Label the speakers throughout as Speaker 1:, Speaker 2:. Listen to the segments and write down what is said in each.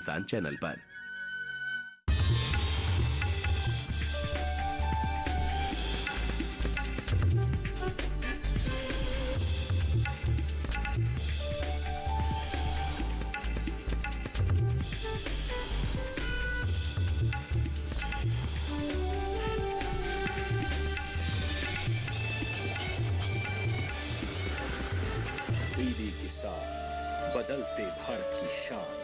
Speaker 1: किसान चैनल पर।
Speaker 2: डीडी किसान, बदलते भारत की शान।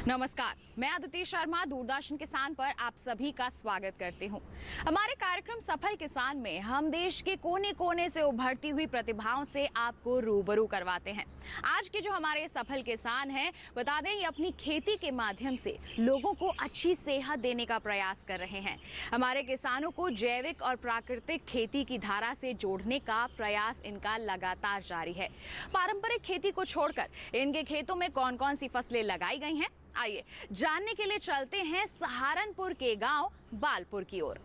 Speaker 3: नमस्कार, मैं अदिति शर्मा दूरदर्शन किसान पर आप सभी का स्वागत करती हूं। हमारे कार्यक्रम सफल किसान में हम देश के कोने कोने से उभरती हुई प्रतिभाओं से आपको रूबरू करवाते हैं। आज के जो हमारे सफल किसान हैं, बता दें ये अपनी खेती के माध्यम से लोगों को अच्छी सेहत देने का प्रयास कर रहे हैं। हमारे किसानों को जैविक और प्राकृतिक खेती की धारा से जोड़ने का प्रयास इनका लगातार जारी है। पारंपरिक खेती को छोड़कर इनके खेतों में कौन कौन सी फसलें लगाई गई हैं, आइए जानने के लिए चलते हैं सहारनपुर के गांव बालपुर की ओर।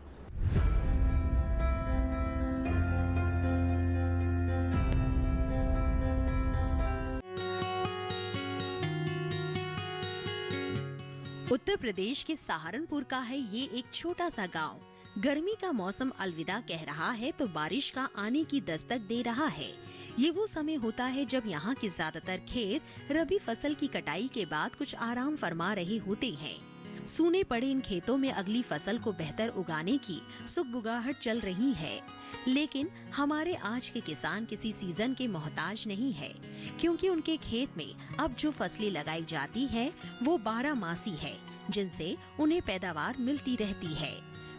Speaker 4: उत्तर प्रदेश के सहारनपुर का है ये एक छोटा सा गांव। गर्मी का मौसम अलविदा कह रहा है तो बारिश का आने की दस्तक दे रहा है। ये वो समय होता है जब यहाँ के ज्यादातर खेत रबी फसल की कटाई के बाद कुछ आराम फरमा रहे होते हैं। सूने पड़े इन खेतों में अगली फसल को बेहतर उगाने की सुगबुगाहट चल रही है। लेकिन हमारे आज के किसान किसी सीजन के मोहताज नहीं है, क्योंकि उनके खेत में अब जो फसलें लगाई जाती है वो 12 मासी है, जिनसे उन्हें पैदावार मिलती रहती है।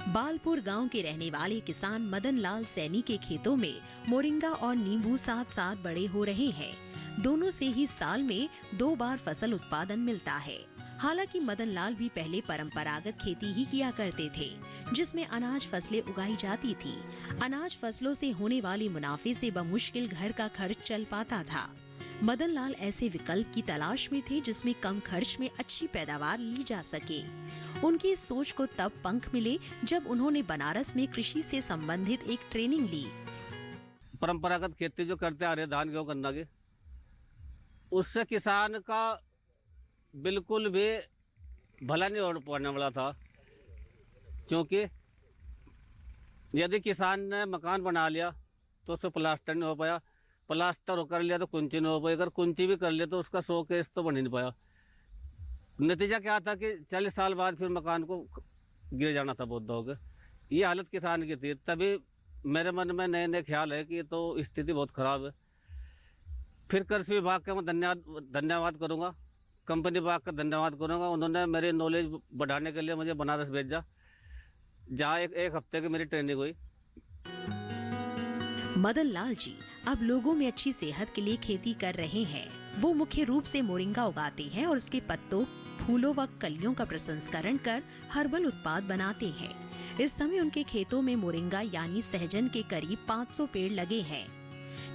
Speaker 4: बालपुर गांव के रहने वाले किसान मदन लाल सैनी के खेतों में मोरिंगा और नींबू साथ साथ बड़े हो रहे हैं। दोनों से ही साल में 2 बार फसल उत्पादन मिलता है। हालांकि मदन लाल भी पहले परंपरागत खेती ही किया करते थे, जिसमें अनाज फसलें उगाई जाती थी। अनाज फसलों से होने वाले मुनाफे से बमुश्किल घर का खर्च चल पाता था। मदन लाल ऐसे विकल्प की तलाश में थे जिसमें कम खर्च में अच्छी पैदावार ली जा सके। उनकी इस सोच को तब पंख मिले जब उन्होंने बनारस में कृषि से संबंधित एक ट्रेनिंग ली।
Speaker 5: परंपरागत खेती जो करते आ रहे धान गेहूं गन्ना के, उससे किसान का बिल्कुल भी भला नहीं हो पाने वाला था। क्योंकि यदि किसान ने मकान बना लिया तो उससे प्लास्टर नहीं हो पाया, प्लास्टर कर लिया तो कुंची नहीं हो पाई, अगर कुंची भी कर लिया तो उसका 100 केस तो बन ही नहीं पाया। नतीजा क्या था कि 40 साल बाद फिर मकान को गिर जाना था बहुत हो गए। ये हालत किसान की थी। तभी मेरे मन में नए नए ख्याल है कि तो स्थिति बहुत ख़राब है। फिर कृषि विभाग का मैं धन्यवाद करूँगा, कंपनी विभाग का धन्यवाद करूँगा। उन्होंने मेरी नॉलेज बढ़ाने के लिए मुझे बनारस भेजा, जहाँ एक हफ्ते की मेरी ट्रेनिंग हुई।
Speaker 4: मदन लाल जी अब लोगों में अच्छी सेहत के लिए खेती कर रहे हैं। वो मुख्य रूप से मोरिंगा उगाते हैं और उसके पत्तों, फूलों व कलियों का प्रसंस्करण कर हर्बल उत्पाद बनाते हैं। इस समय उनके खेतों में मोरिंगा यानी सहजन के करीब 500 पेड़ लगे हैं,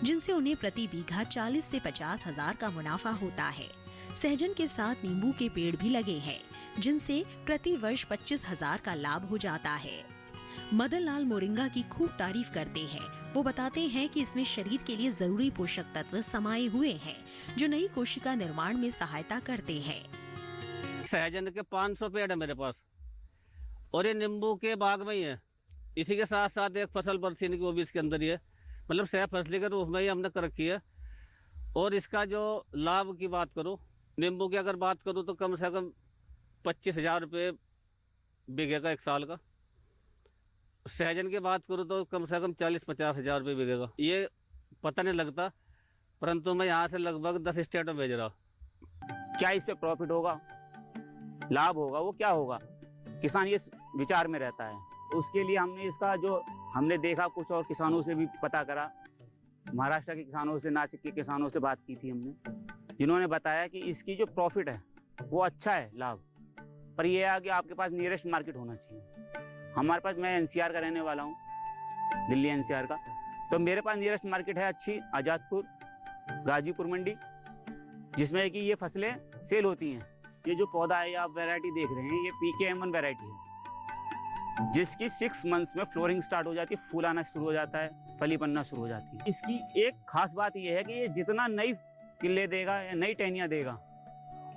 Speaker 4: जिनसे उन्हें प्रति बीघा 40 से 50 हजार का मुनाफा होता है। सहजन के साथ नींबू के पेड़ भी लगे हैं, जिनसे प्रति वर्ष 25 हजार का लाभ हो जाता है। मदन लाल मोरिंगा की खूब तारीफ करते हैं। वो बताते हैं कि इसमें शरीर के लिए जरूरी पोषक तत्व समाये हुए हैं, जो नई कोशिका निर्माण में सहायता करते हैं।
Speaker 5: सहजन के 500 पेड़ है मेरे पास, और ये नींबू के बाग में ही है। इसी के साथ साथ एक फसल बरसीन की, वो भी इसके अंदर ही है। मतलब सह फसली के रूप में ही हमने कर रखी है। और इसका जो लाभ की बात करूँ, नींबू की अगर बात करूँ तो कम से कम 25,000 रुपये बीघे का 1 साल का। सहजन की बात करूँ तो कम से कम 40-50 हज़ार रुपये बिकेगा। ये पता नहीं लगता, परंतु मैं यहाँ से लगभग 10 स्टेट में भेज रहा हूँ।
Speaker 6: क्या इससे प्रॉफिट होगा?
Speaker 1: लाभ होगा वो क्या होगा, किसान ये विचार में रहता है। तो उसके लिए हमने इसका जो हमने देखा, कुछ और किसानों से भी पता करा, महाराष्ट्र के किसानों से, नासिक के किसानों से बात की थी हमने, जिन्होंने बताया कि इसकी जो प्रॉफिट है वो अच्छा है, लाभ, पर यह है कि आपके पास नियरेस्ट मार्केट होना चाहिए। हमारे पास, मैं एनसीआर का रहने वाला हूँ, दिल्ली एनसीआर का, तो मेरे पास नियरेस्ट मार्केट है अच्छी आज़ादपुर, गाजीपुर मंडी, जिसमें कि ये फसलें सेल होती हैं। ये जो पौधा है आप वैरायटी देख रहे हैं, ये PKM1 वैरायटी है, जिसकी 6 मंथ्स में फ्लोरिंग स्टार्ट हो जाती है, फूल आना शुरू हो जाता है, फली बनना शुरू हो जाती है। इसकी एक खास बात ये है कि ये जितना नई किले देगा या नई टहनियाँ देगा,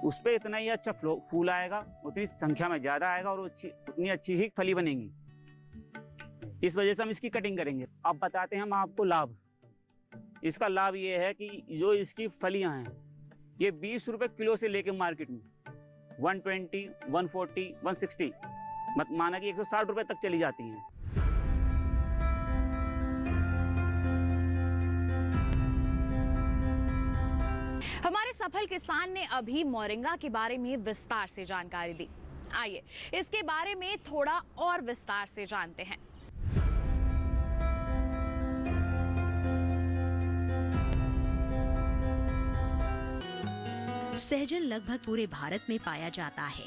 Speaker 1: उस पर इतना ही अच्छा फूल आएगा, उतनी संख्या में ज़्यादा आएगा और उतनी अच्छी ही फली बनेंगी। इस वजह से हम इसकी कटिंग करेंगे। अब बताते हैं हम आपको लाभ। इसका लाभ ये है कि जो इसकी फलियां हैं, ये 20 रुपए किलो से लेके मार्केट में 120, 140, 160, माना कि 160 रुपए तक चली जाती हैं।
Speaker 3: हमारे सफल किसान ने अभी मोरिंगा के बारे में विस्तार से जानकारी दी। आइए इसके बारे में थोड़ा और विस्तार से जानते हैं।
Speaker 4: सहजन लगभग पूरे भारत में पाया जाता है।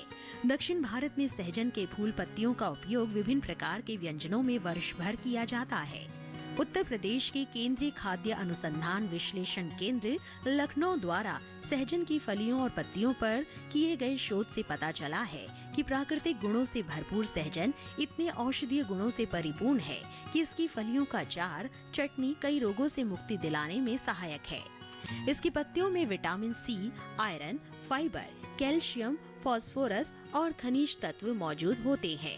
Speaker 4: दक्षिण भारत में सहजन के फूल पत्तियों का उपयोग विभिन्न प्रकार के व्यंजनों में वर्ष भर किया जाता है। उत्तर प्रदेश के केंद्रीय खाद्य अनुसंधान विश्लेषण केंद्र लखनऊ द्वारा सहजन की फलियों और पत्तियों पर किए गए शोध से पता चला है कि प्राकृतिक गुणों से भरपूर सहजन इतने औषधीय गुणों से परिपूर्ण है कि इसकी फलियों का अचार, चटनी कई रोगों से मुक्ति दिलाने में सहायक है। इसकी पत्तियों में vitamin C, iron, fibre, calcium, phosphorus और खनिज तत्व मौजूद होते हैं।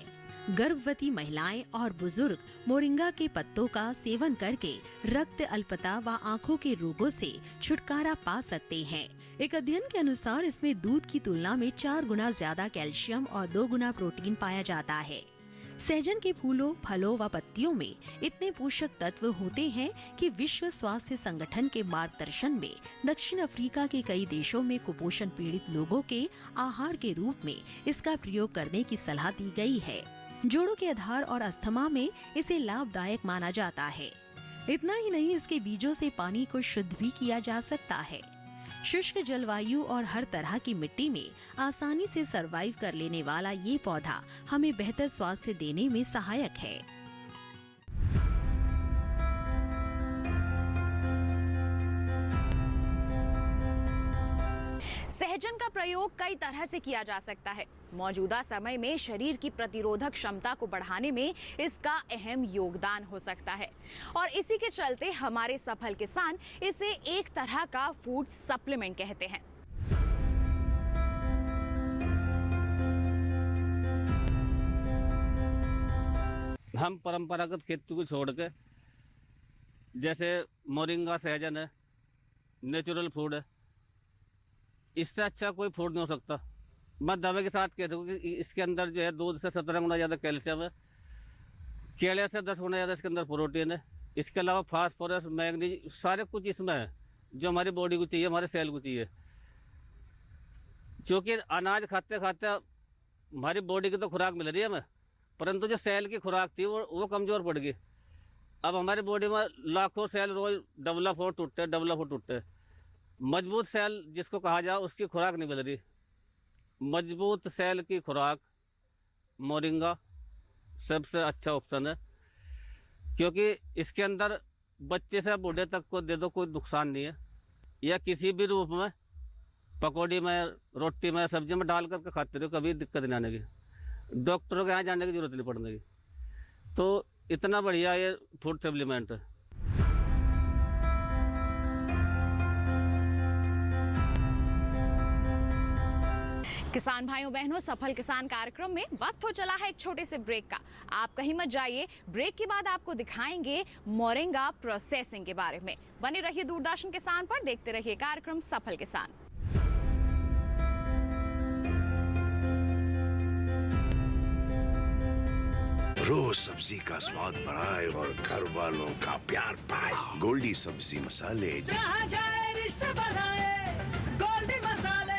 Speaker 4: गर्भवती महिलाएं और बुजुर्ग मोरिंगा के पत्तों का सेवन करके रक्त अल्पता व आँखों के रोगों से छुटकारा पा सकते हैं। एक अध्ययन के अनुसार इसमें दूध की तुलना में 4 गुना ज्यादा कैल्शियम और 2 गुना प्रोटीन पाया जाता है। सहजन के फूलों, फलों व पत्तियों में इतने पोषक तत्व होते हैं कि विश्व स्वास्थ्य संगठन के मार्गदर्शन में दक्षिण अफ्रीका के कई देशों में कुपोषण पीड़ित लोगों के आहार के रूप में इसका प्रयोग करने की सलाह दी गई है। जोड़ों के आधार और अस्थमा में इसे लाभदायक माना जाता है। इतना ही नहीं, इसके बीजों से पानी को शुद्ध भी किया जा सकता है। शुष्क जलवायु और हर तरह की मिट्टी में आसानी से सरवाइव कर लेने वाला ये पौधा हमें बेहतर स्वास्थ्य देने में सहायक है।
Speaker 3: सहजन का प्रयोग कई तरह से किया जा सकता है। मौजूदा समय में शरीर की प्रतिरोधक क्षमता को बढ़ाने में इसका अहम योगदान हो सकता है और इसी के चलते हमारे सफल किसान इसे एक तरह का फूड सप्लीमेंट कहते हैं।
Speaker 5: हम परंपरागत खेती को छोड़ के, जैसे मोरिंगा सहजन है, नेचुरल फूड है, इससे अच्छा कोई फूड नहीं हो सकता। मैं दवा के साथ कहता हूँ कि इसके अंदर जो है दूध से 17 गुना ज़्यादा कैल्शियम है, केले से 10 गुना ज़्यादा इसके अंदर प्रोटीन है। इसके अलावा फास्फोरस, मैग्नीज, सारे कुछ इसमें है जो हमारी बॉडी को चाहिए, हमारे सेल को चाहिए। क्योंकि अनाज खाते खाते हमारी बॉडी की तो खुराक मिल रही है हमें, परंतु जो सेल की खुराक थी वो कमज़ोर पड़ गई। अब हमारी बॉडी में लाखों सेल रोज डेवलप हो टूटते। मजबूत सेल जिसको कहा जाए उसकी खुराक नहीं मिल रही। मजबूत सेल की खुराक मोरिंगा सबसे अच्छा ऑप्शन है, क्योंकि इसके अंदर बच्चे से बूढ़े तक को दे दो कोई नुकसान नहीं है। या किसी भी रूप में पकौड़ी में, रोटी में, सब्जी में डाल करके खाते रहो, कभी दिक्कत नहीं आने की। डॉक्टरों के यहाँ जाने की जरूरत नहीं पड़ने की। तो इतना बढ़िया ये फूड सप्लीमेंट है।
Speaker 3: किसान भाइयों बहनों, सफल किसान कार्यक्रम में वक्त हो चला है एक छोटे से ब्रेक का। आप कहीं मत जाइए, ब्रेक के बाद आपको दिखाएंगे मोरिंगा प्रोसेसिंग के बारे में। बने रहिए दूरदर्शन किसान पर, देखते रहिए कार्यक्रम सफल किसान।
Speaker 6: रोज सब्जी का स्वाद बढ़ाए और घर वालों का प्यार पाए। गोल्डी सब्जी मसाले,
Speaker 7: जहाँ जाए रिश्ते बनाए, गोल्डी मसाले।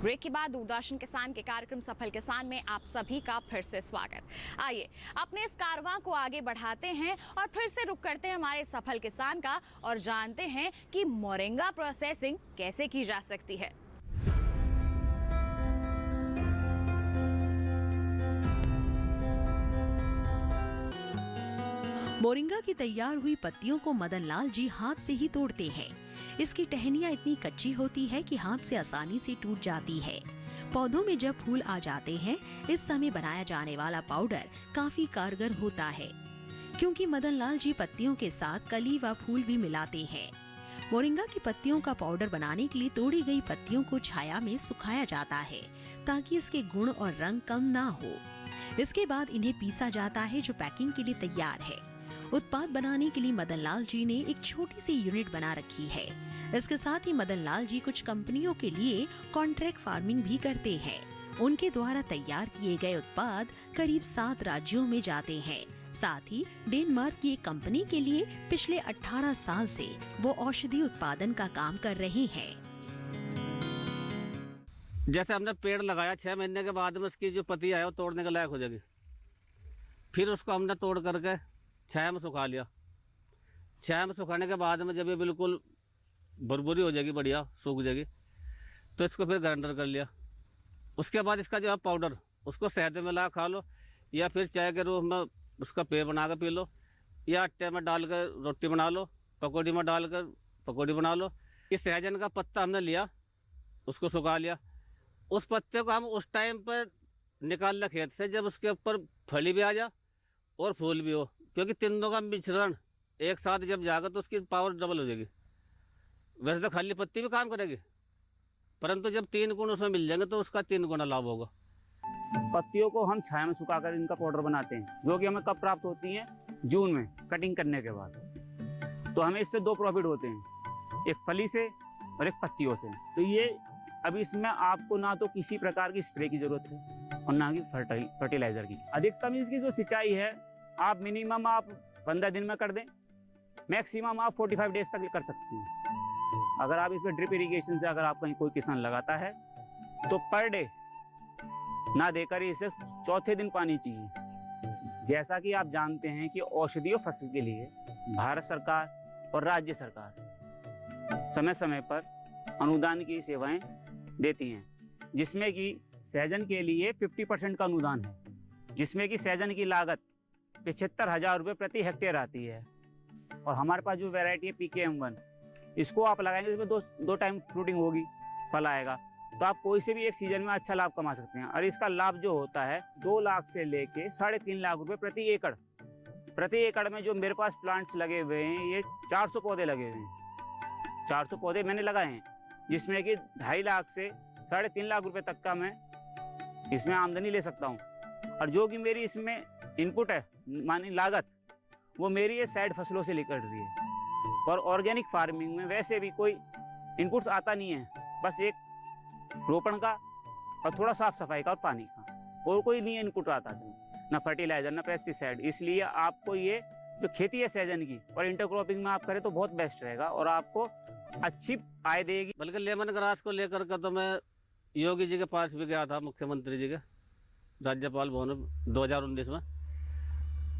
Speaker 3: ब्रेक के बाद दूरदर्शन किसान के कार्यक्रम सफल किसान में आप सभी का फिर से स्वागत। आइए अपने इस कारवां को आगे बढ़ाते हैं और फिर से रुक करते हैं हमारे सफल किसान का और जानते हैं कि मोरिंगा प्रोसेसिंग कैसे की जा सकती है।
Speaker 4: मोरिंगा की तैयार हुई पत्तियों को मदन लाल जी हाथ से ही तोड़ते हैं। इसकी टहनियाँ इतनी कच्ची होती है कि हाथ से आसानी से टूट जाती है। पौधों में जब फूल आ जाते हैं, इस समय बनाया जाने वाला पाउडर काफी कारगर होता है, क्योंकि मदन लाल जी पत्तियों के साथ कली व फूल भी मिलाते हैं। मोरिंगा की पत्तियों का पाउडर बनाने के लिए तोड़ी गई पत्तियों को छाया में सुखाया जाता है, ताकि इसके गुण और रंग कम ना हो। इसके बाद इन्हें पीसा जाता है, जो पैकिंग के लिए तैयार है। उत्पाद बनाने के लिए मदन लाल जी ने एक छोटी सी यूनिट बना रखी है। इसके साथ ही मदन लाल जी कुछ कंपनियों के लिए कॉन्ट्रैक्ट फार्मिंग भी करते हैं। उनके द्वारा तैयार किए गए उत्पाद करीब 7 राज्यों में जाते हैं। साथ ही डेनमार्क की एक कंपनी के लिए पिछले 18 साल से वो औषधि उत्पादन का काम कर रहे हैं।
Speaker 5: जैसे हमने पेड़ लगाया 6 महीने के बाद में उसकी जो पत्ती है वो तोड़ने के लायक हो जाएगी। फिर उसको हमने तोड़ करके छाया में सुखा लिया। छाया में सुखाने के बाद में जब ये बिल्कुल भुरभुरी हो जाएगी, बढ़िया सूख जाएगी, तो इसको फिर ग्राइंडर कर लिया। उसके बाद इसका जो है पाउडर, उसको शहद में मिला खा लो, या फिर चाय के रूप में उसका पेय बना कर पी लो, या आटे में डाल कर रोटी बना लो, पकौड़ी में डाल कर पकौड़ी बना लो। ये सहजन का पत्ता हमने लिया, उसको सुखा लिया। उस पत्ते को हम उस टाइम पर निकाल लें खेत से जब उसके ऊपर फली भी आ जा और फूल भी हो, क्योंकि तीनों का मिश्रण एक साथ जब जाएगा तो उसकी पावर डबल हो जाएगी। वैसे तो खाली पत्ती भी काम करेगी, परंतु जब 3 गुण उसमें मिल जाएंगे तो उसका 3 गुना लाभ होगा।
Speaker 1: पत्तियों को हम छाया में सुखाकर इनका पाउडर बनाते हैं, जो कि हमें कब प्राप्त होती है? जून में कटिंग करने के बाद। तो हमें इससे 2 प्रॉफिट होते हैं, एक फली से और एक पत्तियों से। तो ये अब इसमें आपको ना तो किसी प्रकार की स्प्रे की जरूरत है और ना ही फर्टिलाइजर की। अधिकतम इसकी जो सिंचाई है आप मिनिमम 15 दिन में कर दें, मैक्सिमम आप 45 डेज तक कर सकते हैं। अगर आप इसमें ड्रिप इरिगेशन से अगर आप कहीं कोई किसान लगाता है तो पर डे ना देकर इसे 4थे दिन पानी चाहिए। जैसा कि आप जानते हैं कि औषधीय फसल के लिए भारत सरकार और राज्य सरकार समय समय पर अनुदान की सेवाएं देती हैं, जिसमें कि सहजन के लिए 50% का अनुदान है, जिसमें कि सहजन की लागत 75,000 रुपये प्रति हेक्टेयर आती है। और हमारे पास जो वैरायटी है PKM1, इसको आप लगाएंगे, इसमें दो टाइम फ्रूटिंग होगी, फल आएगा, तो आप कोई से भी एक सीजन में अच्छा लाभ कमा सकते हैं। और इसका लाभ जो होता है 2 लाख से लेके 3.5 लाख रुपए प्रति एकड़। प्रति एकड़ में जो मेरे पास प्लांट्स लगे हुए हैं, ये 400 पौधे लगे हुए हैं। 400 पौधे मैंने लगाए हैं, जिसमें कि 2.5 लाख से 3.5 लाख रुपए तक का मैं इसमें आमदनी ले सकता हूँ। और जो कि मेरी इसमें इनपुट है, मानी लागत, वो मेरी ये साइड फसलों से निकल रही है। और ऑर्गेनिक फार्मिंग में वैसे भी कोई इनपुट्स आता नहीं है, बस एक रोपण का और थोड़ा साफ सफाई का और पानी का, और कोई नहीं इनपुट आता इसमें, ना फर्टिलाइजर ना पेस्टिसाइड। इसलिए आपको ये जो खेती है सहजन की और इंटरक्रॉपिंग में आप करें तो बहुत बेस्ट रहेगा और आपको अच्छी आय देगी।
Speaker 5: बल्कि लेमन ग्रास को लेकर के तो मैं योगी जी के पास भी गया था, मुख्यमंत्री जी के राज्यपाल भवन 2019 में,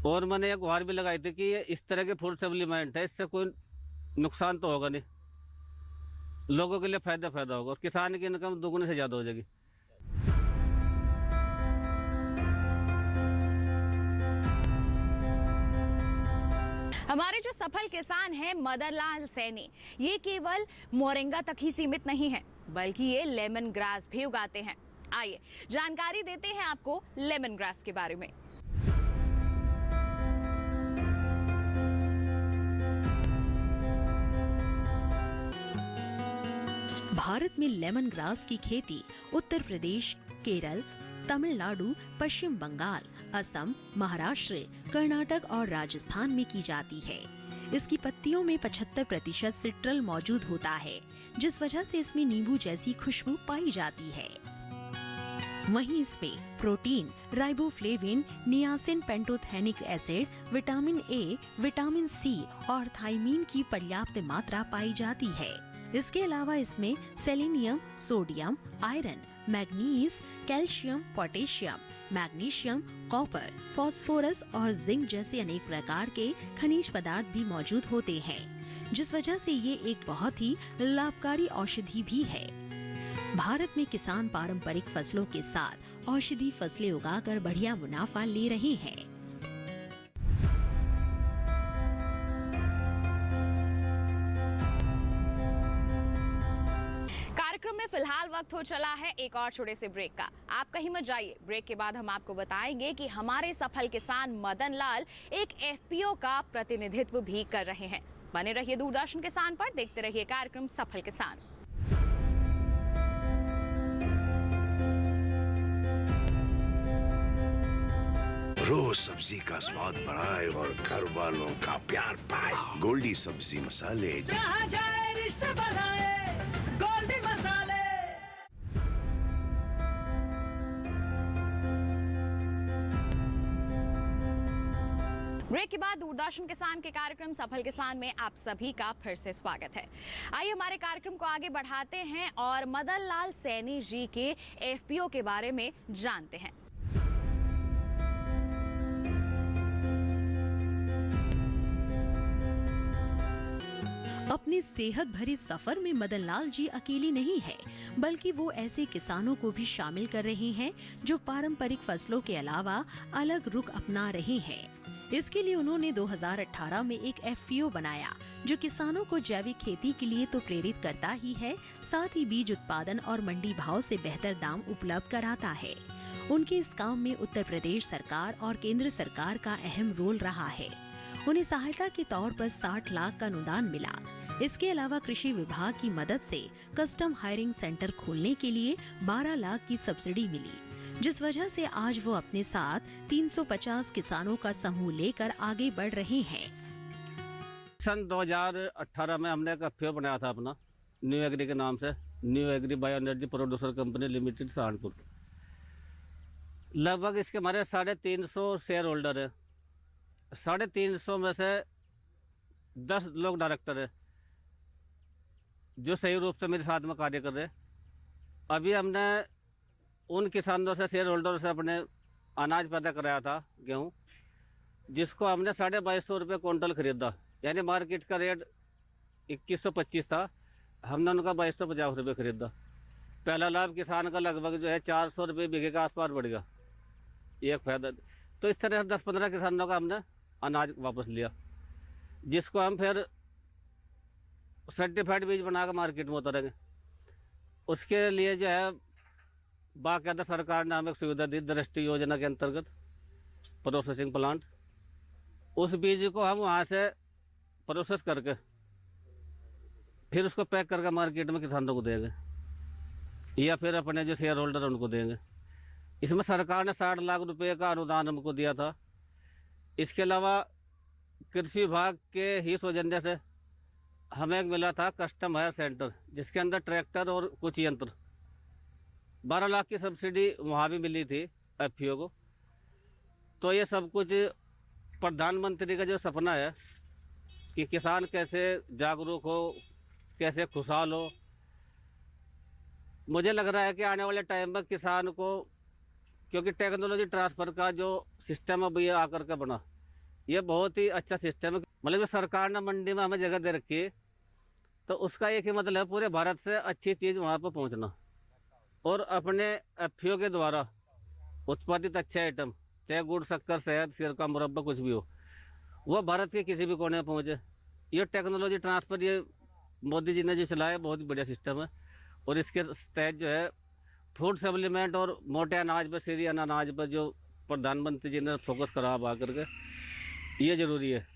Speaker 5: और मैंने एक गुहार भी लगाई थी कि ये इस तरह के फूड सप्लीमेंट है, इससे कोई नुकसान तो होगा नहीं, लोगों के लिए फायदा होगा और किसान की इनकम दोगुने से ज़्यादा हो जाएगी।
Speaker 3: हमारे जो सफल किसान हैं मदन लाल सैनी, ये केवल मोरिंगा तक ही सीमित नहीं है, बल्कि ये लेमन ग्रास भी उगाते हैं। आइए जानकारी देते हैं आपको लेमन ग्रास के बारे में।
Speaker 4: भारत में लेमन ग्रास की खेती उत्तर प्रदेश, केरल, तमिलनाडु, पश्चिम बंगाल, असम, महाराष्ट्र, कर्नाटक और राजस्थान में की जाती है। इसकी पत्तियों में 75% सिट्रल मौजूद होता है, जिस वजह से इसमें नींबू जैसी खुशबू पाई जाती है। वहीं इसमें protein, riboflavin, niacin, pantothenic acid, vitamin A, vitamin C और थायमीन की पर्याप्त मात्रा पाई जाती है। इसके अलावा इसमें selenium, sodium, iron, manganese, calcium, potassium, magnesium, copper, phosphorus और जिंक जैसे अनेक प्रकार के खनिज पदार्थ भी मौजूद होते हैं, जिस वजह से ये एक बहुत ही लाभकारी औषधि भी है। भारत में किसान पारंपरिक फसलों के साथ औषधि फसलें उगाकर बढ़िया मुनाफा ले रहे हैं।
Speaker 3: कार्यक्रम में फिलहाल वक्त हो चला है एक और छोटे से ब्रेक का। आप कहीं मत जाइए, ब्रेक के बाद हम आपको बताएंगे कि हमारे सफल किसान मदन लाल एक एफपीओ का प्रतिनिधित्व भी कर रहे हैं। बने रहिए दूरदर्शन किसान पर, देखते रहिए कार्यक्रम सफल किसान।
Speaker 6: रोज सब्जी का स्वाद बढ़ाए और घर वालों का प्यार पाए। गोल्डी सब्जी मसाले,
Speaker 7: जहाँ जाए रिश्ते बनाए, गोल्डी मसाले।
Speaker 3: ब्रेक के बाद दूरदर्शन किसान के कार्यक्रम सफल किसान में आप सभी का फिर से स्वागत है। आइए हमारे कार्यक्रम को आगे बढ़ाते हैं और मदन लाल सैनी जी के एफपीओ के बारे में जानते हैं।
Speaker 4: अपने सेहत भरे सफर में मदन लाल जी अकेले नहीं है, बल्कि वो ऐसे किसानों को भी शामिल कर रहे हैं जो पारंपरिक फसलों के अलावा अलग रुख अपना रहे हैं। इसके लिए उन्होंने 2018 में एक एफपीओ बनाया, जो किसानों को जैविक खेती के लिए तो प्रेरित करता ही है, साथ ही बीज उत्पादन और मंडी भाव से बेहतर दाम उपलब्ध कराता है। उनके इस काम में उत्तर प्रदेश सरकार और केंद्र सरकार का अहम रोल रहा है। उन्हें सहायता के तौर पर 60 लाख का अनुदान मिला। इसके अलावा कृषि विभाग की मदद से कस्टम हायरिंग सेंटर खोलने के लिए 12 लाख की सब्सिडी मिली, जिस वजह से आज वो अपने साथ 350 किसानों का समूह लेकर आगे बढ़ रहे हैं।
Speaker 5: सन 2018 में हमने एक एफपीओ बनाया था अपना, न्यू एग्री के नाम से, new agri bio energy producer company limited Saharanpur. लगभग इसके हमारे 350 शेयर होल्डर है। 350 में से 10 लोग डायरेक्टर है जो सही रूप से मेरे साथ में कार्य कर रहे हैं। अभी हमने उन किसानों से, शेयर होल्डर से अपने अनाज पैदा कराया था, गेहूं, जिसको हमने 2250 रुपये क्विंटल खरीदा, यानी मार्केट का रेट 2125 था, हमने उनका 2250 रुपये खरीदा। पहला लाभ किसान का लगभग जो है 400 रुपये बीघे के आसपास बढ़ गया, एक फायदा। तो इस तरह 10-15 किसानों का हमने अनाज वापस लिया, जिसको हम फिर सर्टिफाइड बीज बनाकर मार्केट में उतारेंगे। उसके लिए जो है बाकायदा सरकार ने हमें सुविधा दी, दृष्टि योजना के अंतर्गत प्रोसेसिंग प्लांट। उस बीज को हम वहाँ से प्रोसेस करके फिर उसको पैक करके मार्केट में किसानों को देंगे, या फिर अपने जो शेयर होल्डर उनको देंगे। इसमें सरकार ने 60 लाख रुपए का अनुदान हमको दिया था। इसके अलावा कृषि विभाग के ही सौजन्य से हमें एक मिला था कस्टम हायर सेंटर, जिसके अंदर ट्रैक्टर और कुछ यंत्र, 12 लाख की सब्सिडी वहाँ भी मिली थी एफपीओ को। तो ये सब कुछ प्रधानमंत्री का जो सपना है कि किसान कैसे जागरूक हो, कैसे खुशहाल हो, मुझे लग रहा है कि आने वाले टाइम में किसान को, क्योंकि टेक्नोलॉजी ट्रांसफ़र का जो सिस्टम अब ये आकर के बना, ये बहुत ही अच्छा सिस्टम है। मतलब सरकार ने मंडी में हमें जगह दे रखी है, तो उसका एक ही मतलब है पूरे भारत से अच्छी चीज़ वहाँ पर पहुँचना, और अपने एफपीओ के द्वारा उत्पादित अच्छे आइटम, चाहे गुड़, शक्कर, शहद, सिरका, मुरब्बा, कुछ भी हो, वो भारत के किसी भी कोने में पहुँचे। ये टेक्नोलॉजी ट्रांसफ़र ये मोदी जी ने जो चलाया, बहुत ही बढ़िया सिस्टम है। और इसके तहत जो है फूड सप्लीमेंट और मोटे अनाज पर, सीरियन अनाज पर जो प्रधानमंत्री जी ने फोकस करा आ करके, ये ज़रूरी है।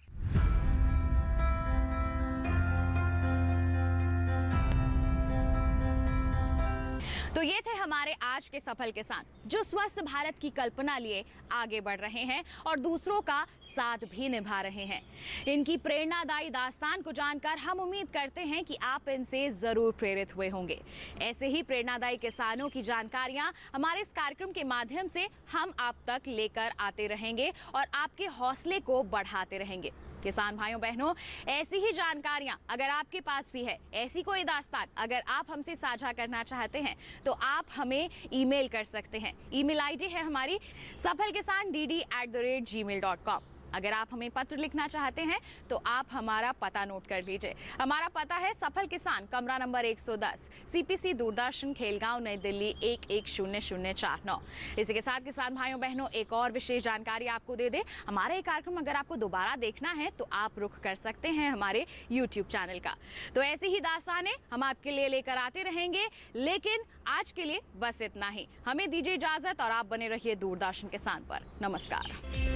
Speaker 3: तो ये थे हमारे आज के सफल किसान, जो स्वस्थ भारत की कल्पना लिए आगे बढ़ रहे हैं और दूसरों का साथ भी निभा रहे हैं। इनकी प्रेरणादायी दास्तान को जानकर हम उम्मीद करते हैं कि आप इनसे जरूर प्रेरित हुए होंगे। ऐसे ही प्रेरणादायी किसानों की जानकारियां हमारे इस कार्यक्रम के माध्यम से हम आप तक लेकर आते रहेंगे और आपके हौसले को बढ़ाते रहेंगे। किसान भाइयों बहनों, ऐसी ही जानकारियां अगर आपके पास भी है, ऐसी कोई दास्तान अगर आप हमसे साझा करना चाहते हैं तो आप हमें ईमेल कर सकते हैं। ईमेल आईडी है हमारी safalkisandd@gmail.com। अगर आप हमें पत्र लिखना चाहते हैं तो आप हमारा पता नोट कर लीजिए। हमारा पता है सफल किसान, कमरा नंबर 110, CPC दूरदर्शन, खेलगांव, नई दिल्ली 110049। इसी के साथ किसान भाइयों बहनों, एक और विशेष जानकारी आपको दे दे, हमारा ये कार्यक्रम अगर आपको दोबारा देखना है तो आप रुख कर सकते हैं हमारे YouTube चैनल का। तो ऐसी ही दास्तानें हम आपके लिए लेकर आते रहेंगे, लेकिन आज के लिए बस इतना ही। हमें दीजिए इजाजत और आप बने रहिए दूरदर्शन किसान पर। नमस्कार।